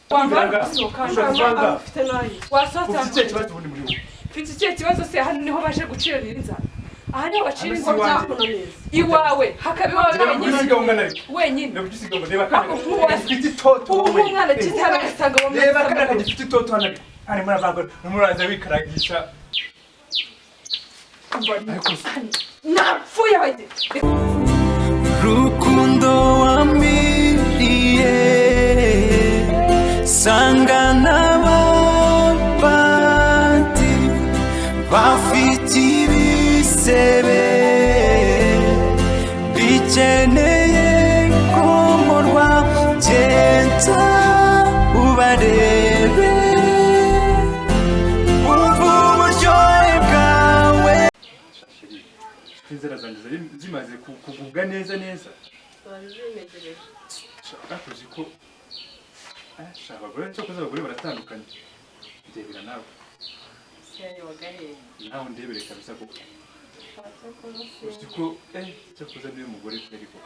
wambara usoka ufite nayi wasata ufite ikibazo ubundi muri wowe ufite ikibazo se hano niho baje gucira inzara aha niho bacira ingo byakunaniza iwawe hakabiwawe wenyine nabyisiga ngo reba kana ufite itoto wowe umwana kitara gasanga wo reba kana gifite itoto hano ari muravango muraza bikaragisha napfuye bajye rukundo wamiriye sanga n'abandi bafite ibisebe bikeneye komorwa genda ubarebe umva uburyohe bwawe inzara zanjye zimaze kugubwa neza bakuzi ko abagore cyo kuza abagore baratandukanye ndebera nawe nawe ndebere kabisa ko uzi ko cyo kuza niwe mugore twari ko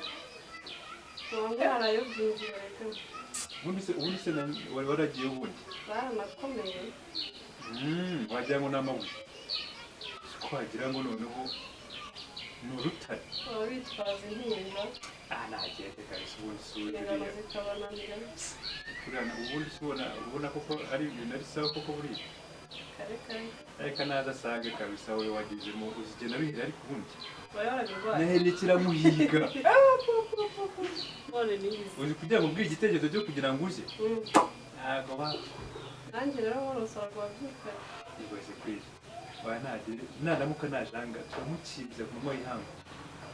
ubundi se wari waragiye ubundi baranakomeye wagira ngo n'amabuye ko wagira ngo noneho n'urutare bitwaza intinga nagende kabisa ubundi suri zikabananira ubundi ubona koko ari ibintu ari sawa koko buriya reka naza asange kabisa wowe wagizemo uzigenda bihira ariko ubundi naherekera muhiga uzi kugira ngo ubwire igitekerezo cyo kugira ngo uze ntabwo nanjye rero warosora wabyuka ibaze kwije wanagire naramuka najanga turamukiza ku mama yihango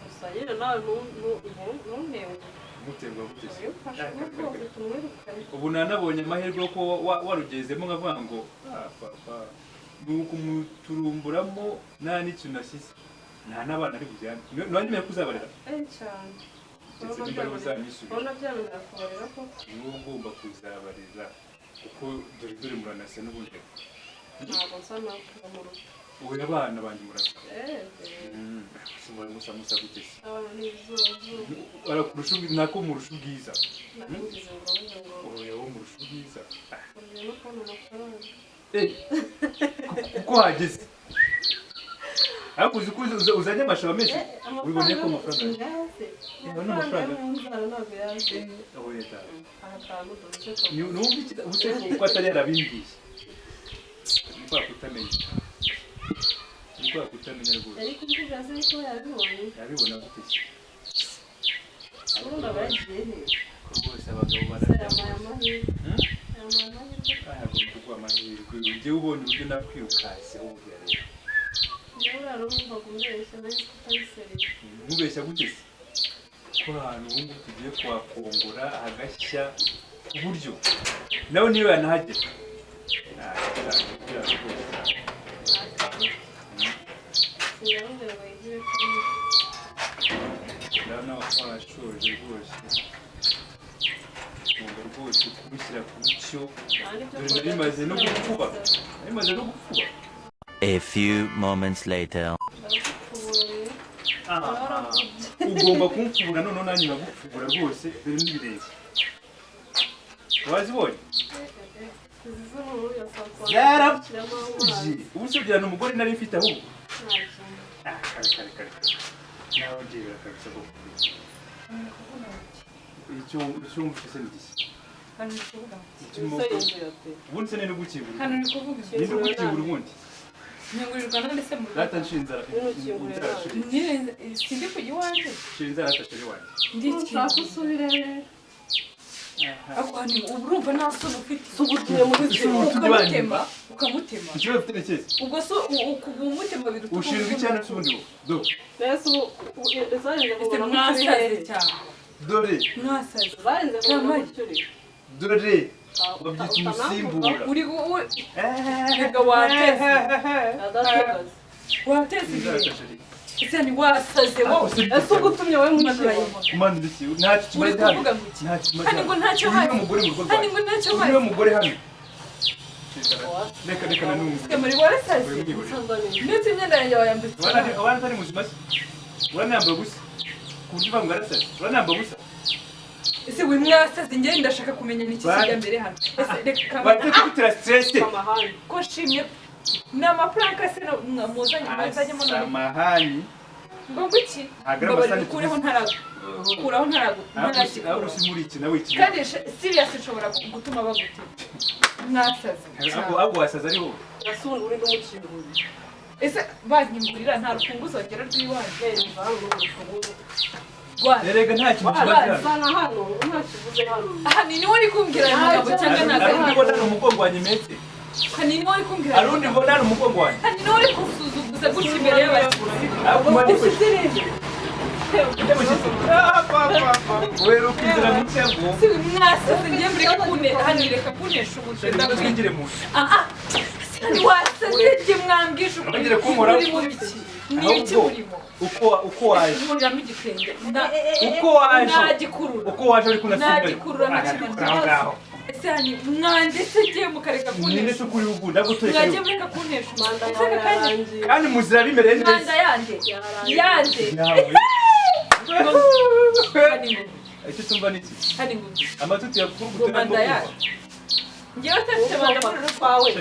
gusa yera nawe ntuntewe muterwa gutese ubu nanabonye amahirwe ko warugezemo nkavuga ngo papa nuko muturumburamo nta n'ikintu nasize nta n'abana ari bujyane nanyemeye kuzabarera cyane ndetse n'imbaraga uzanyisubira ubona byamenya kubarera ko niwo ugomba kuzabarira kuko dore muranase n'ubundi ntabwo nsa nakuva mu rugo ubu abana banjye murasa simura musa gutese abana n'izuba arakurusha nako murusha ubwiza nakugize ngo wowe murusha ubwiza urugero no kubona amafaranga kuko hageze ariko uzi ko uzanye amashaba menshi wiboneye ko amafaranga amafaranga ntabwo yaje aho leta ahatanu dore numva iki ubuse ko atari yarabimbwiye niko kutamenya rwose ariko kuvuga se ko yabibona gute urumva bagiye rwose abagabo barahagomba kuguha amahirwe ujye ubona uburyo nakwirukase aho ubwira rero nkubeshya gute se ko ahantu ubu ngubu tugiye kuhakongora hagashya ku buryo nawe niba yanahagera ndabona washoje rwose ngomba rwose kubishyira ku mucyo dore narimaze no gupfuba A few moments later. ugomba kumfubura noneho nanjye bagupfubura rwose dore n'ibirenge wazibonye yarapfuye ubu se ujyana umugore nari mfite ahubwo kare nawe ndebera kabisa ko icyo mfise ni gisi ubundi se nene gukingura ubundi nyungurirwa none se mu data nshinzara sindi kujya iwanjye nshinzara atashari wanjye ushaka usubire akwani urumva nta soni ufite sugutuye muri ukamutema ikibazo ufite cyese ubwo so umutema biruta ushinzwe icyana cy'ubundi do nese mwasaze cyane dore mwasaze barenze dore babyita umusimbura uri ega wateze ese ni wasaze wowe ese ugutumye wowe mushirayo umana ndiki ntacyo kimaze hano kandi ngo ntacyo hari kandi ngo ntacyo hari niwe mugore hano reka na numwe muri warasaze ndetse imyenda yanjye wayambitse abana atari muzima se uranamba gusa ku buryo uvuga ngo arasaze uranamba gusa ese wimwasaze ngende ndashaka kumenya niki kijya mbere hano ese reka bateke gutera stress ko shimye n'amapranka se muzanye muzanyemo amahani ngo iki ngo kureho ntarago kuraho ntarago ntarago muri iki nawe iki kandi serious nshobora gutuma bagute mwasaze abo wasaza ariho Nasundi uri n'umukingo. ese banyimburira nta rufunguzo ngera rw'iwanje erega nta kintu kibaza Sana hano nta kibuze hano. aha ni wowe uri kumbwira umugabo cyangwa ntago arundi mbona n'umugongo wa nyimete hani ni wowe uri kumbwira arundi mbona n'umugongo wa hani ni wowe uri kusuzuguza gutya imbere y'abakizi kumani usizereje wewe ukizira mutego si mwasaze ngiye mureka kune hani reka kunesha ubushe ndabwingire mu hani wasaze ngiye mwambwisha Ongere kunkora uri mu biki ni iki urimo uko waje nkuramo igitenge uko waje nagikurura uko waje uri kunasimba nagikurura nakimara ese hani mwandetse ngiye mukareka ninde kunesha tukuri ubunda gutoye mwagiye mureka kunesha Manda umanda yanjye. kandi muzira bimereye neza manda yanjye nawe hani icyo tumva niki hani ngo amatuti yakugutera manda yanjye ngewe utafite manda muri rugo rwawe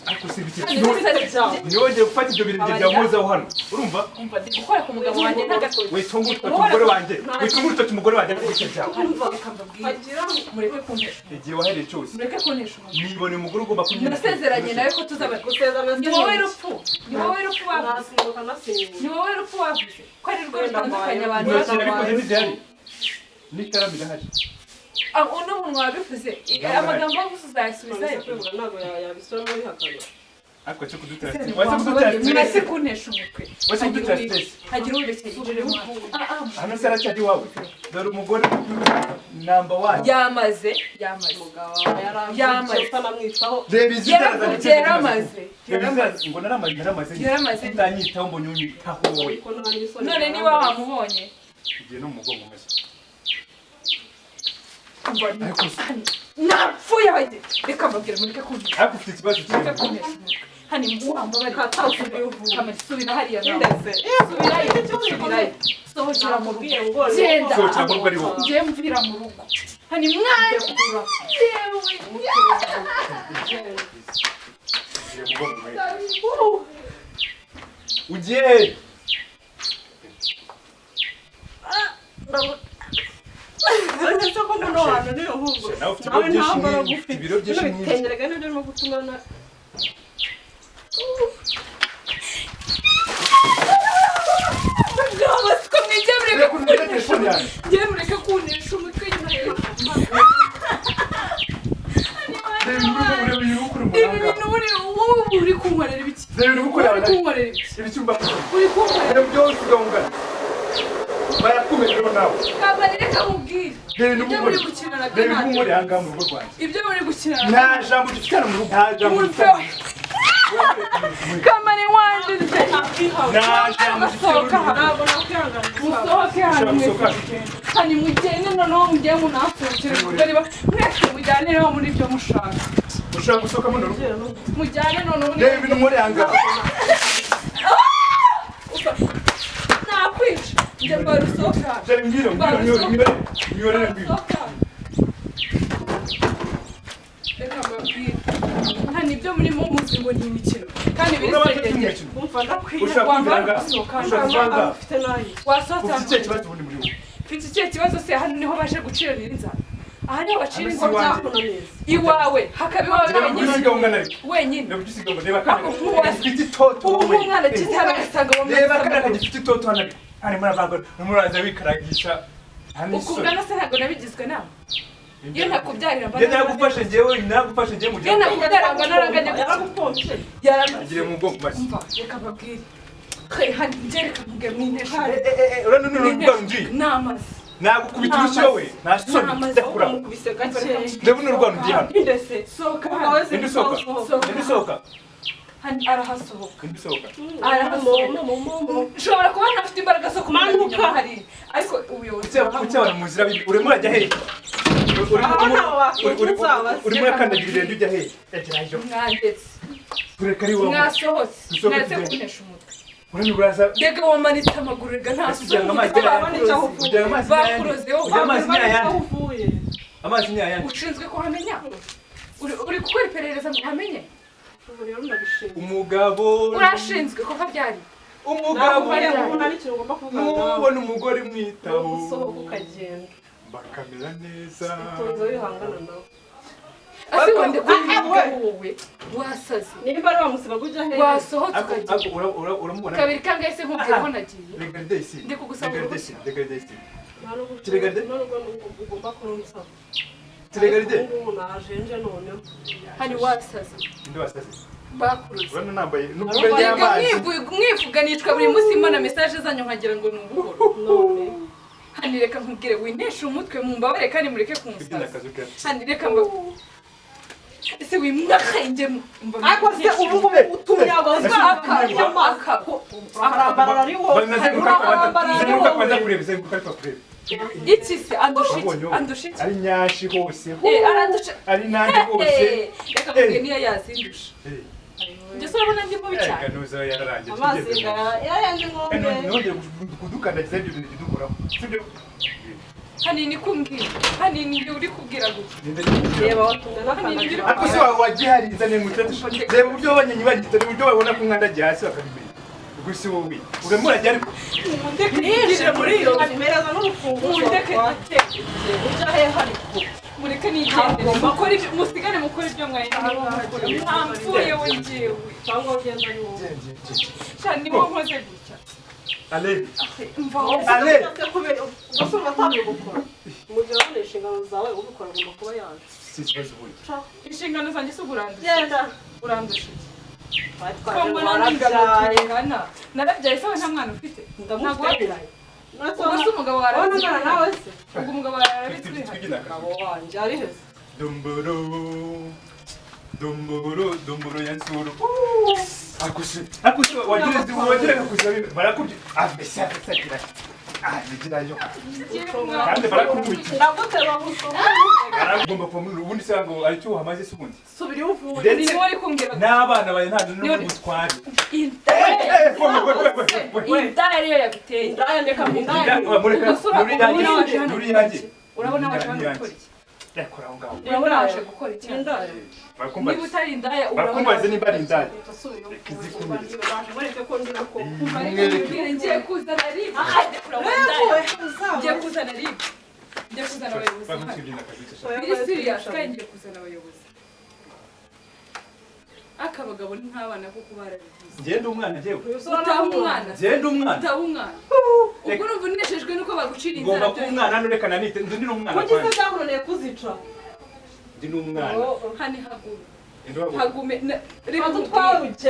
ariko si biki Hani n'ibisare byawe niwongeye gufata ibyo bintu bya muzaho hano urumva umva ndi gukora ku mugabo wanjye n'agatoki witunga urutoki umugore wanjye witunga urutoki umugore wanjye ariko icyo byawe reka mbabwire mureke kunesha igihe wahereye cyose mureke kunesha umugabo nibone umugore ugomba kunyura nasezeranye nawe ko tuzabana Gusezerana ni wowe rupfu ni wowe rupfu wavuze Nasimbuka nasimbuka. ni wowe rupfu wavuze ko ari rwo rutandukanye abantu intoki nabikoze n'igihari n'ikaramu irahari uno munwa wabivuze amagambo yavuze uzayasubizayo Ntabwo yabisubiramo bihakana. ariko cyo kudutera mwese kunesha umutwe wese kudutera stress hagira ubeshya yinjiremo hano se aracyari iwawe dore umugore namba 1 yamaze Umugabo yarambye Yamaze. utanamwitaho. reba izi yaramaze ngo naramaze Yaramaze. utanyitaho mbonye unyitaho wowe Ariko nta n'isoni. none niba wamubonye igihe no mu mugongo umeze umva napfuye bajye reka mbabwire mureke kunesha ariko ufite ikibazo mureke kimwe kunesha umutwe hani mwambabare Katawusubiye kamari subira hariya nawe Ndetse. subirayo sohokera mu rugo Ngo genda sohokera mu rugo ari wowe ngiye mvira mu rugo hani mwana yewe ugiye Uretse ko muno hantu niyo ahubwo. nawe ufite Nawe ibiro byinshi ntabwo nk'ibi, aragufite. ufite ibiro byinshi nk'ibi. Bitengeraga nibyo birimo gutuma na Nabasiko mwijye mureke Reka unureke kunesha telefone yanjye. ngiye mureke kunesha umutwe nyine Reba ibintu ukuri ibi umuhanga. bintu wowe uri kunkorera ibiki Reba ibintu ukuri uri abana. kunkorera ibiki Ibicyumba. uri kunkorera Reba byose ugahungana. Barakumejeho nawe. kabari reka mubwire Reba ibintu ibyo muri umuri. gukinana Reba ibintu umuri aha ngaha mu rugo rwanjye. ibyo muri gukinana Nta jambo dufitana mu rugo. Nta jambo dufitana. kamari wanje Nta jambo musohoka dufitana. ntabwo nakwihangana. musohoke hano Ushobora mwese gusohoka. hani mugende noneho mujye munasohokere kuko niba mwese mujyaneho muri ibyo mushaka Ushobora gusohoka mu rugo. mujyane noneho Reba ibintu umuri aha ngaha. nakwica njye mbarusohoka Jari mbwira mwiyorere mbwira. reka mbabwire hani ibyo murimo muzi ngo ni imikino kandi biri Urabona ko serengera imikino. Umva ndakwiye. Ushaka wambara kugira gusohoka ushaka kuvanga. Ufite nayo. wasohotse Ufite ikihe kibazo ubundi muri wowe? mfite ikihe kibazo se hano niho baje gucira inzara aha niho bacira Hano si inzara iwanjye. Byakunaniye. iwawe hakaba iwawe Reba wenyine usigaho ungana ariko. wenyine Reba usigaho reba kana. Ubu Ufite itoto ubu wowe. nk'umwana akize hano agasanga mu Reba meza kana kagifite itoto hano. Hani muravanga muraza wikaragisha. Hani ukungana se ntabwo nabigizwe nama iyo ntakubyarira mba Yenda nagufashe njyewe mu iyo nakubyarira mba naranganya Yaragupompye. Agire mu bwonko basi. umva reka mbabwire hani njye reka mvuge mwintesha Urano n'urwano ndi. n'amazi Nagukubita urushyi wowe. Nta soni ndakura. Umukubise gakeya. Ndabona urwano ndi hano. Ndetse. sohoka Umva hano wese Indi sohoka. Sohoka. Indi sohoka. hani arahasohoka Indi sohoka. nshobora kuba ntafite imbaraga zo kumenya inyuma hariya ariko ubuyobozi Ucyabana mu nzira urimo urajya hehe? Urimo urakandagira irende ujya hehe? Yagerayo. mwandetse Tureka ari wowe. mwasohotse Dusohoke mwaze tugende. kuntesha umutwe urani burasa Mbega wamanitse amaguru rega nta ujyanga amazi amazi ni ayandi ushinzwe kuhamenya uri gukora iperereza ngo uhamenye umugabo urashinzwe kuva byari umugabo ubona umugore mwitaho bakamera neza asi wende kuvuga wowe wasaze niba ari bamusiba kujya he wasohotse ukagiye uramubona kabiri kangahe se nkubwira aho nagiye regardez ici ndi kugusaba uruhushya tu regardes ugomba kurunsaba tu regardes najenje noneho hani wasaze ndi wasaze bakuruze urana nambaye n'ubwenge y'amazi mwivuganishwa buri munsi mbona message zanyu nkagira ngo ni ubuhoro none hani reka nkubwire wintesha umutwe mumbabare kandi mureke kunsaza hani reka mba ese wimwakayingemo ako se ubu utumye abazi arambara ariho kwanza kureba kureba iki se andushiki ari nyashi hose arandusha ari nande hose reka mbwire niyo yazindusha njye urabona ndi mubi cyane nuzo yararangije amazi yayanze ngombe none kudukandagiza ibyo bintu bidukoraho sibyo hanini kumbwira hanini uri kubwira gute reba watungana kandi ako se wagihariza ne mutatu reba uburyo abanyenyi bagita uburyo babona ko nkandagiye hasi bakabimenya gusi wowe uremura ryari ndekije muri iyo mereza n'urufunguzo ujya he hari mureke nigendere mukora ibyo musigane mukora ibyo mwamfuye we njyewe cyangwa ugenda ari wowe cyane niwo nkoze gutya ale ale ugasanga atabyo gukora mu gihe wabona inshingano zawe ubikora agomba kuba yaje si ikibazo ubundi inshingano zanjye si urandusha genda urandusha twatwaje narabyaye sawe nta mwana ufite ntabwo wabiraye ubwo se umugabo warabitswe nawe se ubwo umugabo warabitswe umugabo wanjye ari heza dumburo yansuru akusi wagira kakuza barakubye amesa agira nigirayo kandi barakubwira ndagutera gusoma aragomba kumuri ubundi se ngo ari cyo hamaze se ubundi subira uvuye ni wari kumbwira n'abana baye nta n'ubu gutwara indaya ariyo yaguteye indaya ndeka muri yanjye urabona waje gukora iki yakora aho ngaho urabona waje gukora iki indaya niba utari indaya bakumbaze nimba ari indaya mureke ko ndira ko ngiye kuzana ribu ngiye kuzana ribu ngiye kuzana abayobozi biri serious kandi ngiye kuzana abayobozi akabagabo ni nk'abana kuko barabivuze ngende umwana jewe utaha umwana ngende umwana utaha umwana ubwo numva uneshejwe nuko bagucira inzara ngomba kuba umwana nureka nanite ndi n'umwana kugize cyahuruneye kuzica ndi n'umwana hani haguru hagume reba tutwaruge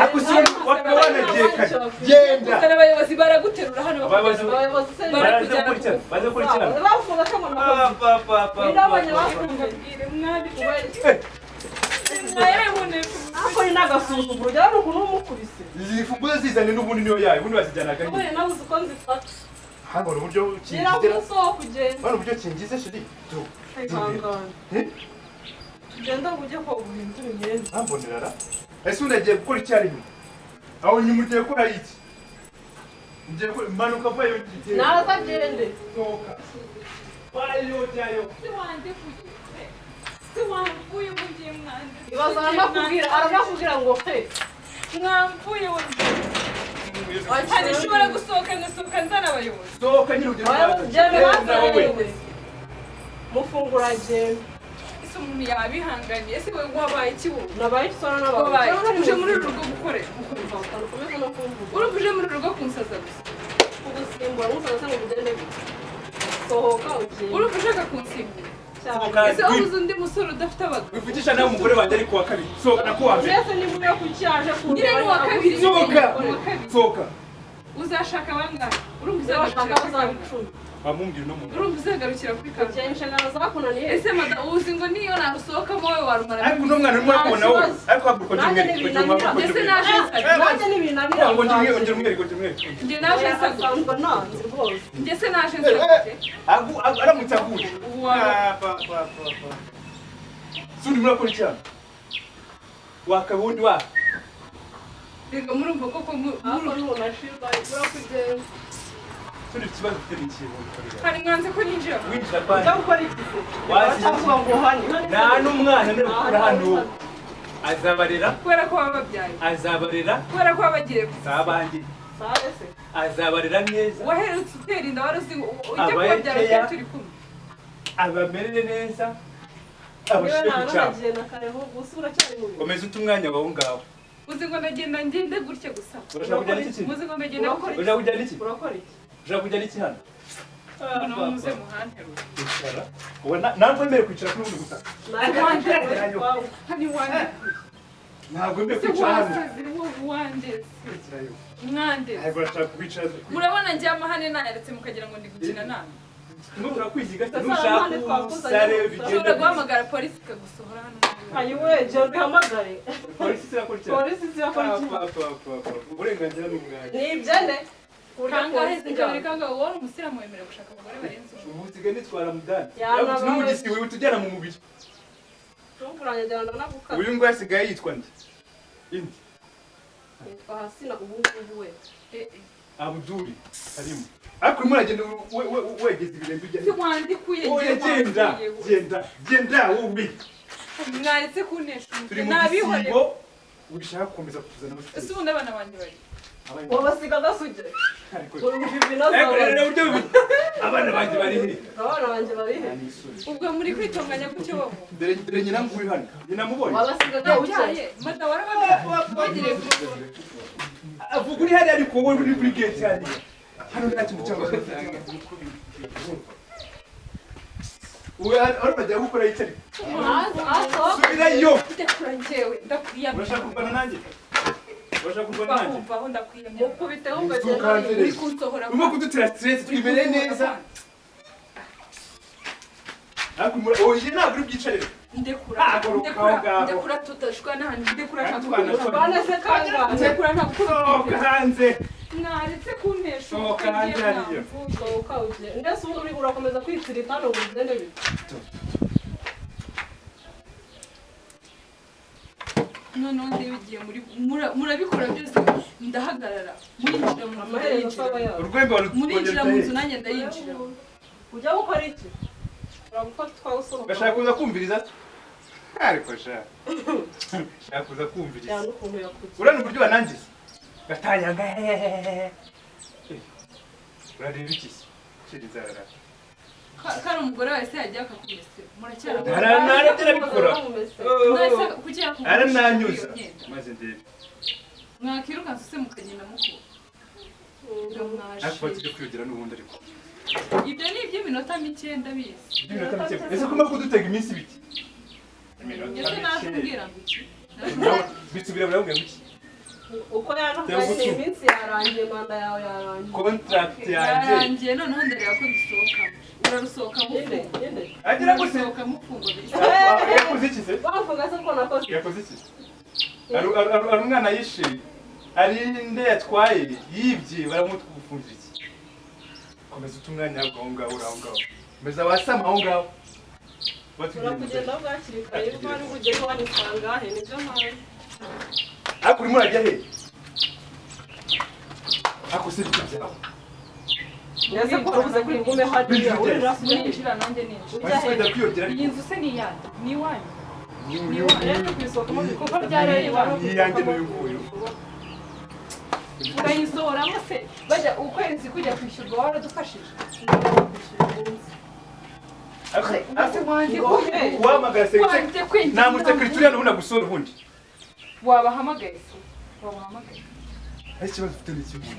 genda abayobozi baraguterura hano abayobozi barakurikirana bavuga ko ndabonye bafunze mwabi ako ni nagasuzuguro jya no kuno mukubise izi funguzo zizane n'ubundi niyo yayo ubundi bazijyanaga nyine oye nabuze ko nzifata hano uburyo kingize hano uburyo kingize shiri tu tugenda ujye ko guhindura imyenda ambonera ese unagiye gukora icyarimwe aho nyuma ugiye gukora iki ugiye manuka vayo naza gende soka vayo jayo mwamvuye mugiye mwanda ibaza aranakubwira ngo he mwamvuye hari ishobora gusohoka ngasohoka nzana abayobozi sohoka nyine ugende mufungura gende ese umuntu yabihanganiye ese we wabaye iki wowe nabaye ikisona n'abaye uje muri uru rugo gukorera urumva uje muri uru rugo kunsaza gusa kugusimbura musaza ngo ugende sohoka ugende urumva ushaka kunsimbura ese ubuze undi musore udafite abagabo wivugisha nawe umugore wanjye ari kuwa kabiri sohoka na kuwa mbere mbese niba uriya kucyaje nyine ni uwa kabiri sohoka uzashaka bangahe urumva uzashaka bazabicumi bamumbwira no muntu urumva uzagarukira kuri kamera ugenda inshingano zakunaniye ese mada uzi ngo niyo narusohokamo wowe warumara ariko uno mwana urimo kubona wowe ariko haguruka ongera ndetse naje nanjye n'ibinanira ongera umwere njye naje nsanzwe nanze rwose ndetse naje nsabye aramutse aguye sundi murakora icyana wakabundi wa reka murumva koko n'umuntu ashirwa urakugenda turi ikibazo ufite n'ikintu hari mwanze ko ninjira winjira kwa ujya gukora iki se wacyangwa ngo hano nta n'umwana uri gukura hano azabarera kubera ko bababyaye azabarera kubera ko babagiye sabangi sabe se azabarera neza waherutse utera inda wari uzi ujya kubabyara cyane turi kumwe abamerere neza abashije gucamo komeza uta umwanya wawe ngaho uzi ngo ndagenda ngende gutya gusa urashaka kujyana iki uzi ngo ndagenda gukora urashaka kujyana iki urakora iki urashaka kujyana iki hano noneho muze muhanterura kwicara ntabwo wemerewe kwicara kuri buno butaka hani wande ntabwo wemerewe kwicara hano wasazira wowe wandeze kwicarayo mwandeze ntabwo urashaka kwicara murabona njye amahane nayaretse mukagira ngo ndi gukina nama turimo turakwigiga nushaka usare ushobora guhamagara polisi ikagusohora hano ayiwe jya ubihamagare polisi zirakora polisi zirakora iki uburenganzira n'ubwanjye ni ibyene kangahe zikabiri kangahe wowe umusiramu wemerewe gushaka abagore barenze ubu usigaye nitwara mudani Yana n'umugisi wiwe utujyana mu mubiri tumfuranyajyana nagukata uyu nguyu asigaye yitwa nde indi yitwa hasina ubungubu we abuduri harimo ariko urimo uragenda wegeza ibirenge ujya si wandikuye oya genda wowe mwaretse kunesha turi mu nabihorera gisibo ubishaka gukomeza kutuzana ese ubundi abana banjye bari wabasiga gasugire ariko ibinoza uburyo abana banjye bari he abana banjye bari he ubwo muri kwitunganya gutyo wowe dore nyina nguyu hano nyina mubonye wabasiga gawucaye yabyaye mata warabagire avuga uri hariya ariko wowe uri kuri gate hariya hano nta kintu cyangwa uri bajya gukora yitari subirayo ndakura njyewe ndakwiyamye urashaka kurwana nanjye urashaka kurwana nanjye bumva aho ndakwiyamye mukubiteho ngagenda uri kunsohora urimo kudutera stress twimereye neza ariko oye ntabwo uri bwicarire ndekura tutashwa n'ahandi ndekura ntabwo banese kangahe ndekura ntabwo hanze mwaretse kunesha sohoka hanze hariya sohoka uje ndetse ubu urakomeza kwitsirika hano ngo ugende bite noneho ndibigiye murabikora byose ndahagarara murinjira mu nzu ndayinjira urwembe murinjira mu nzu nanjye ndayinjira ujya gukora iki uragufata twawusohoka gashaka kuza kumviriza ariko shaka kuza kumviriza cyane ukuntu yakugira urana uburyo banangiza gatanyanga urareba iki shiriza rara kari umugore wese yagiye akakumesera muracyara ntarabyo bikora mwese kugira ngo arananyuza maze ndebe mwakirukanse se mukagenda mukuru ariko tujye kwiyogera n'ubundi ariko ibyo ni iby'iminota mike ndabizi iby'iminota mike ese kuma kudutega iminsi ibiki ese naje kumbwira ngo iki bisubira burabubwira ngo iki uko yanakubwiye iminsi yarangiye manda yawe yarangiye contract yanjye yarangiye noneho ndareba ko dusohokamo urarusohoka mufungo agira ngo se dusohoka mufungo yakoze iki se bavuga se ko nakoze yakoze iki ari umwana yishe ari nde yatwaye yibye baramutwufungira iki komeza uta umwanya aho ngaho uri aho ngaho komeza wasama aho ngaho urakugenda bwakiri kare kuko ari bugere wanisanga he nibyo mpamvu ariko urimo urajya he ariko se bito byawe neza ko wabuze kuri ngume hariya ninjira nanjye ninjira wajya kwiyogera iyi nzu se ni iyanyu ni iwanyu rero kwisohokamo kuko byarari iwanyu iyanjye n'uyu nguyu urayisohoramo se bajya ukwezi kujya kwishyurwa waradufashije uhamagara sekirite nta musekirite uriya n'ubundi agusura ubundi wabahamagaye se wabahamagaye ariko ikibazo ufite ni ikibundi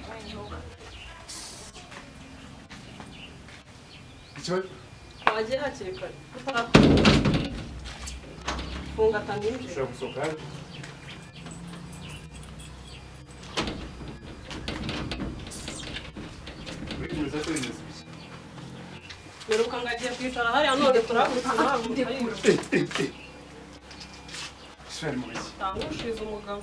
ikibazo wagiye hakiri kare funga tanginjira ushobora gusohoka hanze urikomeza se bimeze biki meruka ngagiye kwicara hariya none turahaguruka ishuri mu biki tangushize umugabo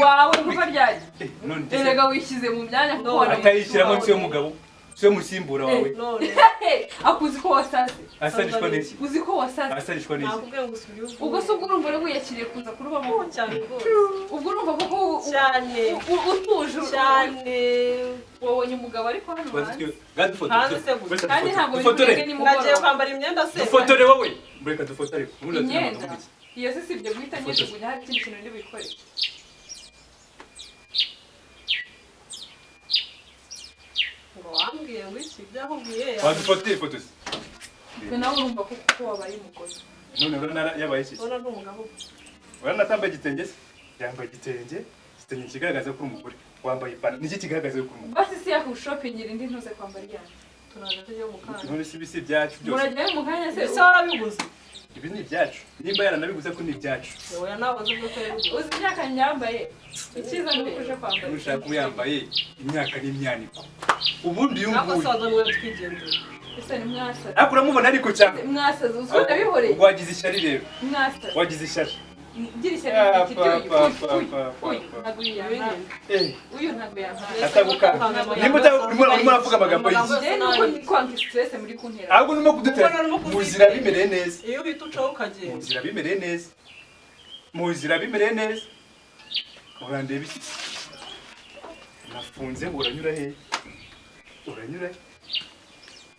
wawe kuva ryari none erega wishyize mu myanya kuko atayishyira munsi y'umugabo siyo musimbura wawe none akuzi ko wasaze asarishwa neza uzi ko wasaze asarishwa neza nakubwiye ngo usubire uvuge ubwo se ubwo urumva rero wiyakiriye kuza kurubamo cyane rwose ubwo urumva ko cyane utuje cyane wabonye umugabo ariko hano hanze hanze se gusa kandi ntabwo dufotore bimurege nagiye nimugoroba kwambara imyenda se dufotore wowe mureka dufotore imyenda iyo se si ibyo guhita nyijugunya hari ikindi kintu ndi bukore ngo wambwiye ngo iki byakubwiye wadufotore ifoto se twe nawe urumva ko wabaye umugore none urana yabaye iki ubona n'umugabo urana atambaye igitenge se yambaye igitenge kigaragaza ko uri umugore wambaye ipantaro niki kigaragaza ko uri umugore basi si yaku shopping indi ntuze kwambara iyane turaje tujye mu kanya none si bisi byacu byose murajyayo mu kanya se ese warabiguze ibi ni ibyacu nimba yaranabiguze ko ni ibyacu oya nabaze ko yabiguze uzi imyaka nyambaye icyiza ni uko uje kwambara ushaka kuba yambaye imyaka n'imyaniko ubundi uyu nguyu nakosaza mwe twigendera ese ni mwasaze ariko uramubona ariko cyane mwasaze uzi ko ndabihoreye wagize ishyari rero mwasaze wagize ishyari gira ishyari ry'uyu ntabwo yampaye uyu ntabwo yampaye atagukanga nimba urimo uravuga amagambo y'iki njye nuko ni kwanga stress muri kuntera ahubwo urimo kudutera muzira bimereye neza iyo uhita ucaho ukagenda muzira bimereye neza muzira bimereye neza urandeba iki nafunze ngo uranyura he uranyura he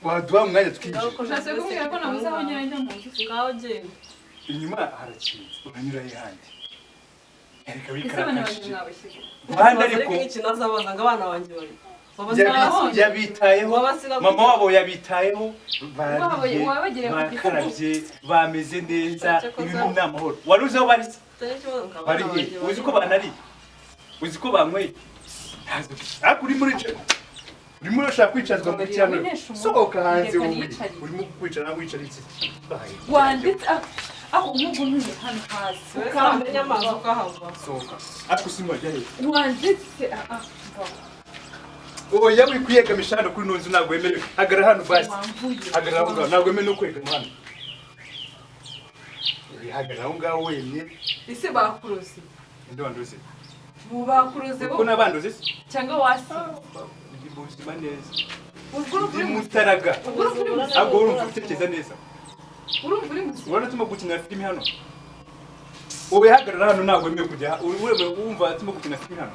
waduha umwanya twinjira ushatse kumbwira ko nabuze aho nyura njya mu nzu ngaho genda inyuma harakinze uranyura he handi ereka ese abana banjye bikarakashije mwabashyize kandi ariko iki nazabaza ngo abana banjye bari yabitayeho mama wabo yabitayeho bariye bakarabye bameze neza ibintu ni amahoro wari uzi aho bari bari he uzi ko banariye uzi ko banyweye ariko urimo urashaka kwicazwa muri cyane sohoka hanze wowe urimo kwicara nawe wicara iki wanditse aho nk'ubu ntuye hano hasi ukamenya amazi ukahava sohoka ariko usimo jya he wanditse oya uri kwiyegamisha hano kuri nonzi ntabwo wemerewe hagarara hano basi hagarara aho ngaho ntabwo wemerewe no kwegama hano hagarara aho ngaho wemye ese bakuroze inde wanduze bakuroze kuko nabanduze se cyangwa wasi ndi muzima neza ubwo ndi mutaraga ahubwo urumva utekereza neza urumva uri muzima urabona turimo gukinira filime hano wowe hagarara hano ntabwo wemerewe kujya wumva turimo gukinira filime hano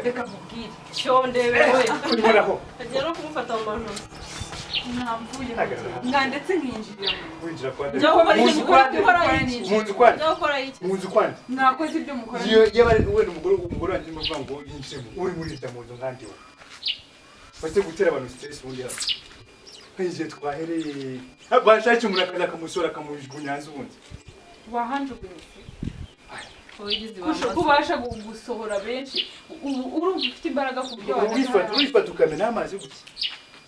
reka mubwire cyo ndebewe urimoraho agiye no kumufata mu majosi namvuye mwandetse nkinjirira winjira kwa njya gukora iki mu nzu kwandi njya gukora iki mu nzu kwandi mwakoze ibyo mukora iyo yaba wenda umugore wanjye urimo uvuga ngo yinjiremo uri murinda mu nzu nkandi we base gutera abantu stress ubundi hano nk'igihe twahereye bashakiye umuntu akaza akamusora akamujugunya hanze ubundi wahanjugunye kubasha gusohora benshi urumva ufite imbaraga ku buryo urifata ukamena amazi gutya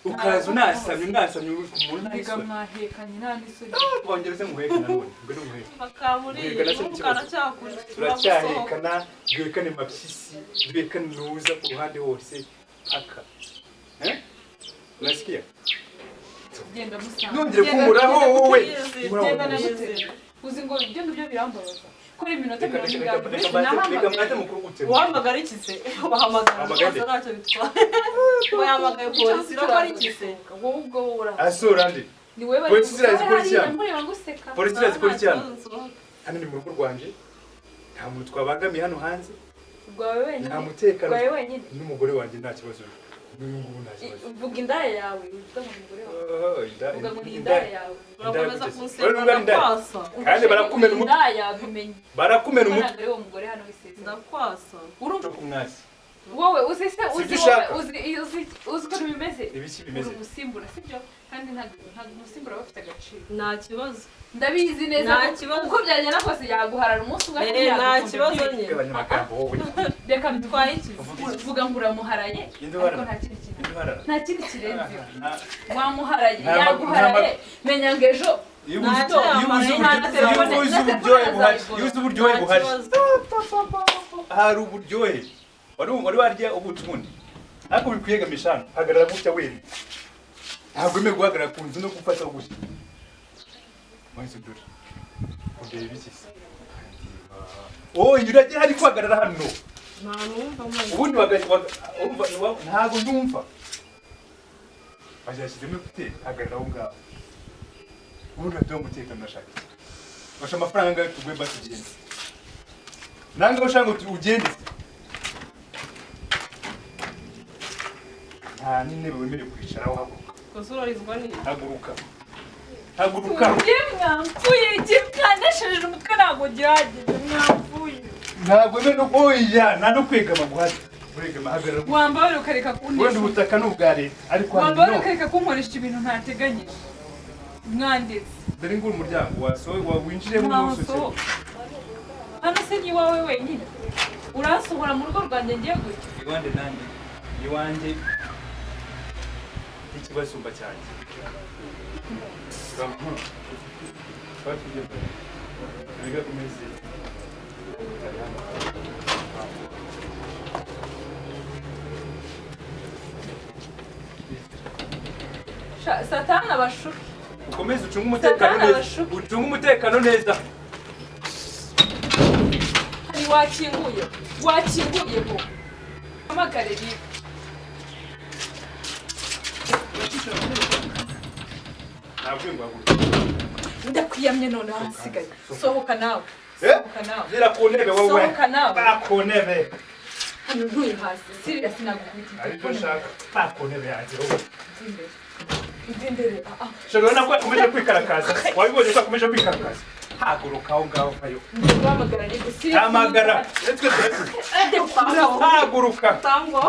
ukaza unasamye uri ku muntu biga mwahekanye nta n'isoni wongereze muheke nanone mbere umuheke bakamuriye umukara cyakuri turacyahekana duhekane mapyisi duhekane nuza ku ruhande hose paka urasikiya genda musanga nongere kumuraho wowe genda namutera uzi ngo ibyo ngibyo birambabaza kuri iminota mirongo reka mwate mukuru gutema uhamagara iki se bahamagara rwose ntacyo bitwaye wahamagaye polisi irakora iki se wowe ubwo ura asura ndi ni wowe bari polisi irazikora icyana mureba guseka polisi irazikora icyana hano ni mu rugo rwanjye nta muntu twabangamiye hano hanze rwawe wenyine nta mutekano rwawe wenyine n'umugore wanjye nta kibazo n'uyu nguyu nta kibazo vuga indaya yawe uvuga ngo umugore wawe vuga ngo ni indaya yawe urakomeza kunseka ndakwasa kandi barakumena umutwe indaya bimenye barakumena umutwe ntabwo ari uwo mugore hano wiseze ndakwasa urumva kumwasi wowe uzi se uzi ko bimeze ibiki bimeze umusimbura sibyo kandi ntabwo umusimbura aba afite agaciro nta kibazo ndabizi neza uko byagenda kose yaguharara umunsi umwe nta kibazo nyine abanyamagambo wowe reka bitwaye iki vuga ngo uramuharaye ariko nta kindi kirenze wamuharaye yaguharaye menya ngo ejo iyo uzi uburyohe buhari hari uburyohe wari warya ubundi ariko uri kwiyegamisha hano hagarara gutya wenda ntabwo wemewe guhagarara ku nzu no gufata gutya wahise dore ureba ibiki se urajya hari guhagarara hano ubundi ntabwo ndumva bazashyizemo ekuteri hagarara aho ngaho ubundi batuye umutekano urashaka basha amafaranga angahe tuguye basi ugende nange ushaka ngo ugende nta n'intebe wemerewe kwicaraho haguruka gusa urarizwa ni haguruka mwapfuye mwanesheje umutwe ntabwo gihagije mwapfuye ntabwo no oya nta no kwegama guhari kwegama hagarara wambaye ukareka wenda kunesha ubutaka ni ubwa leta ariko wambaye ukareka kunkoresha ibintu ntateganyije mwanditse dore ngura umuryango wasohoye wawinjiremo n'usohoke hano se ni iwawe wenyine urasohora mu rugo rwanjye ngiye gutya iwande nanjye iwanjye ikibasumba cyane satani abashuka ukomeze ucunge umutekano neza hari wakinguye ko hamagare riba ntabwo ngwaguye ndakwiyamye none hasigaye sohoka nawe zira ku ntebe wowe sohoka nawe ba ku ntebe hano ntuye hasi siriya sinagukubita ariko nshaka ba ku ntebe yanjye wowe igendere shobora no kwakomeje kwikarakaza wabibonye ko akomeje kwikarakaza haguruka aho ngaho kayo ndabamagara ni gusiriya hamagara letwe haguruka tango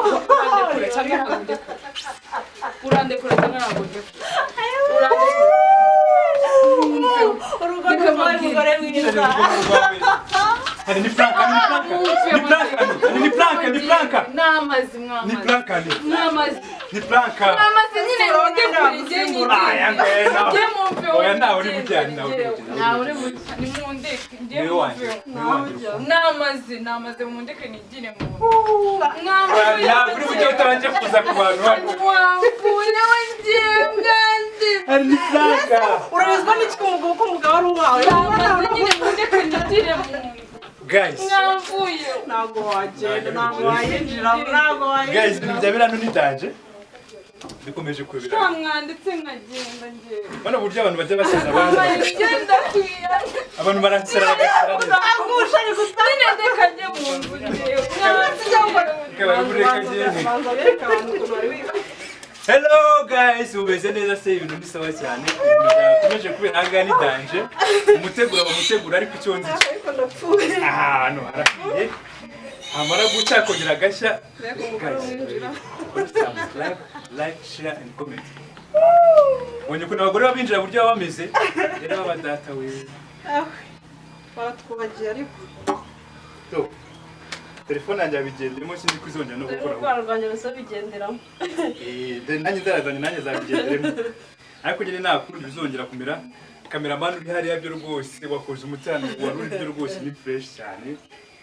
urandekura cyangwa ntabwo urugo rwawe mugore mwiza ni planka n'amazi ni planka nyine aya ngena oya nawe uri mujyana nawe uri mujyana ni mu ndeke ngiye n'amazi mu ndeke nigire mu ntabwo uri mujya utabanje kuza ku bantu hano wamvune we ngiye ngandi ni planka urabizwa n'iki umugabo ko umugabo ari uwawe n'amazi nyine mu ndeke nigire mu guys mwamvuye ntabwo wagenda ntabwo wayinjira ntabwo wayinjira guys ibintu bya birano nitanje bikomeje kwebera mwanditse nkagenda ngiye bano buryo abantu bajya basaza abandi ngenda kwiyana abantu baransara bagasara neza angusha ari gutanga nyine ndeka njye mu nzu ngiye banza bereka abantu ukuntu wari wiga hello guys ubeze neza se ibintu ni sawa cyane bikomeje kubera hanga ni danje umutegura ariko icyo nzi ariko ndapfuye hano harafiye amara guca kongera gashya like share and comment wonye kuna abagore babinjira buryo bameze rero baba data we baratwubagiye ariko to telefone yanjye abigenderemo sindi kuzongera no gukora urwara rwanjye rusa bigenderamo nanjye zarazanye nanjye zabigenderemo ariko nyine nakundi bizongera kumera cameraman uri hariya byo rwose wakoze umutsano wari uri byo rwose ni fresh cyane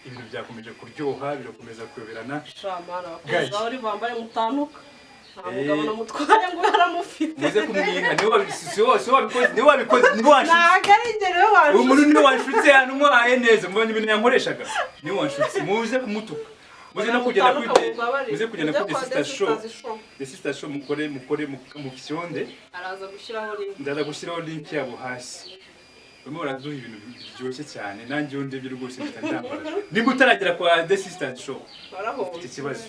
ibintu byakomeje kuryoha birakomeza kuyoberana shamara bakoze uri bambaye mutanuka ntabwo namutwaye ngo yaramufite muze kumwinka niwe wabikoze niwe wanshutse ntabwo ari njye niwe wanshutse umuntu niwe wanshutse hano umwaye neza mubonye ibintu yankoreshaga niwe wanshutse muze kumutuka muze no kugenda kuri the sister show mukore mu fyonde araza gushyiraho link ndaza gushyiraho link yabo hasi bamwe baraduha ibintu biryoshye cyane nanjye ndebye rwose ndambara nimba utaragera kwa the sister show ufite ikibazo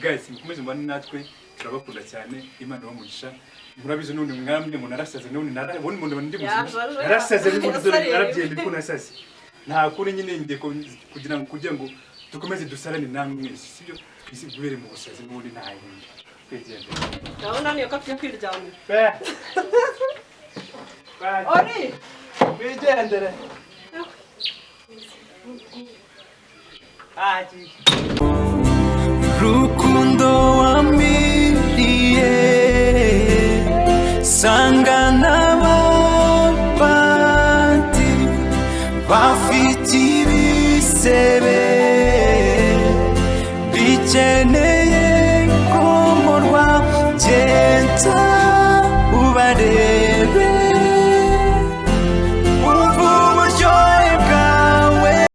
guys mukomeze mbane natwe turabakunda cyane Imana bamugisha murabizo none mwamwe mu narasaze none narabona umuntu ndi muzima narasaze n'umuntu dore narabyemye ko nasaze nta kuri nyine ndeko kugira ngo dukomeze dusarane namwe sibyo isi gubere mu busazi n'ubundi nta yindi kwegenda ndabona niyo kapye kwiryamira ori kwegendere rukundo wamiriye sanga n'abandi bafite ibisebe bikeneye komorwa genda